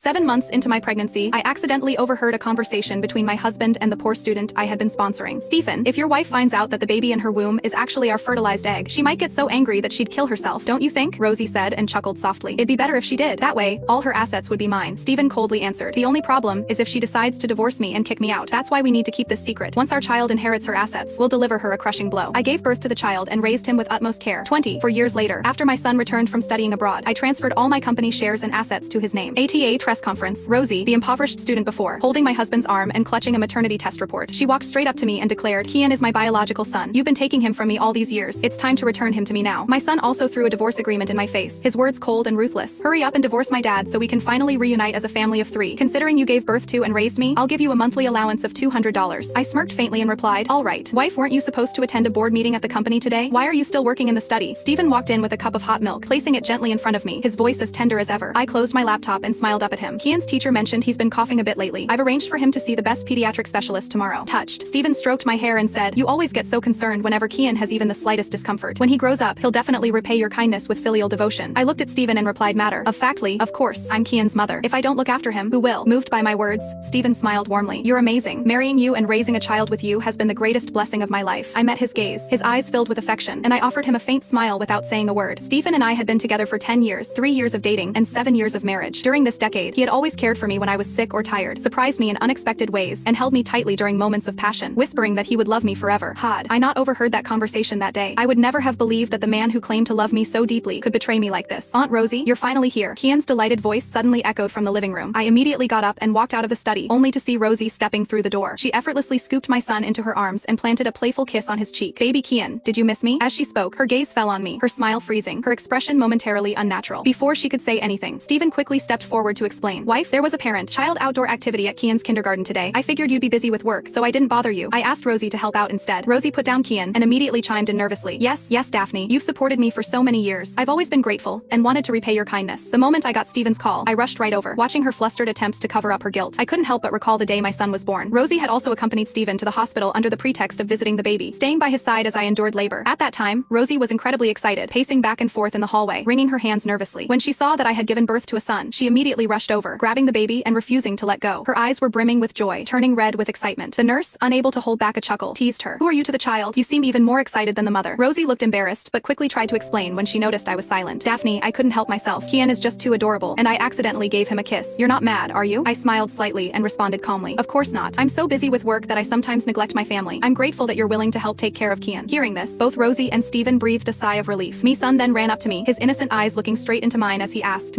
7 months into my pregnancy, I accidentally overheard a conversation between my husband and the poor student I had been sponsoring. Stephen, if your wife finds out that the baby in her womb is actually our fertilized egg, she might get so angry that she'd kill herself, don't you think? Rosie said and chuckled softly. It'd be better if she did. That way, all her assets would be mine. Stephen coldly answered. The only problem is if she decides to divorce me and kick me out. That's why we need to keep this secret. Once our child inherits her assets, we'll deliver her a crushing blow. I gave birth to the child and raised him with utmost care. 24 years later, after my son returned from studying abroad, I transferred all my company shares and assets to his name. ATA press conference. Rosie, the impoverished student before, holding my husband's arm and clutching a maternity test report. She walked straight up to me and declared, Kian is my biological son. You've been taking him from me all these years. It's time to return him to me now. My son also threw a divorce agreement in my face, his words cold and ruthless. Hurry up and divorce my dad so we can finally reunite as a family of 3. Considering you gave birth to and raised me, I'll give you a monthly allowance of $200. I smirked faintly and replied, all right. Wife, weren't you supposed to attend a board meeting at the company today? Why are you still working in the study? Stephen walked in with a cup of hot milk, placing it gently in front of me, his voice as tender as ever. I closed my laptop and smiled up at him. Kian's teacher mentioned he's been coughing a bit lately. I've arranged for him to see the best pediatric specialist tomorrow. Touched. Stephen stroked my hair and said, you always get so concerned whenever Kian has even the slightest discomfort. When he grows up, he'll definitely repay your kindness with filial devotion. I looked at Stephen and replied, matter of factly, of course, I'm Kian's mother. If I don't look after him, who will? Moved by my words, Stephen smiled warmly. You're amazing. Marrying you and raising a child with you has been the greatest blessing of my life. I met his gaze, his eyes filled with affection, and I offered him a faint smile without saying a word. Stephen and I had been together for 10 years, 3 years of dating, and 7 years of marriage. During this decade, he had always cared for me when I was sick or tired, surprised me in unexpected ways, and held me tightly during moments of passion, whispering that he would love me forever. Had I not overheard that conversation that day, I would never have believed that the man who claimed to love me so deeply could betray me like this. Aunt Rosie, you're finally here. Kian's delighted voice suddenly echoed from the living room. I immediately got up and walked out of the study, only to see Rosie stepping through the door. She effortlessly scooped my son into her arms and planted a playful kiss on his cheek. Baby Kian, did you miss me? As she spoke, her gaze fell on me, her smile freezing, her expression momentarily unnatural. Before she could say anything, Stephen quickly stepped forward to explain. Wife, there was a parent-child outdoor activity at Kian's kindergarten today. I figured you'd be busy with work, so I didn't bother you. I asked Rosie to help out instead. Rosie put down Kian and immediately chimed in nervously. Yes, Daphne, you've supported me for so many years. I've always been grateful and wanted to repay your kindness. The moment I got Stephen's call, I rushed right over, watching her flustered attempts to cover up her guilt. I couldn't help but recall the day my son was born. Rosie had also accompanied Stephen to the hospital under the pretext of visiting the baby, staying by his side as I endured labor. At that time, Rosie was incredibly excited, pacing back and forth in the hallway, wringing her hands nervously. When she saw that I had given birth to a son, she immediately rushed over, grabbing the baby and refusing to let go. Her eyes were brimming with joy, turning red with excitement. The nurse, unable to hold back a chuckle, teased her. Who are you to the child? You seem even more excited than the mother. Rosie looked embarrassed, but quickly tried to explain when she noticed I was silent. Daphne, I couldn't help myself. Kian is just too adorable, and I accidentally gave him a kiss. You're not mad, are you? I smiled slightly and responded calmly. Of course not. I'm so busy with work that I sometimes neglect my family. I'm grateful that you're willing to help take care of Kian. Hearing this, both Rosie and Stephen breathed a sigh of relief. Me son then ran up to me, his innocent eyes looking straight into mine as he asked,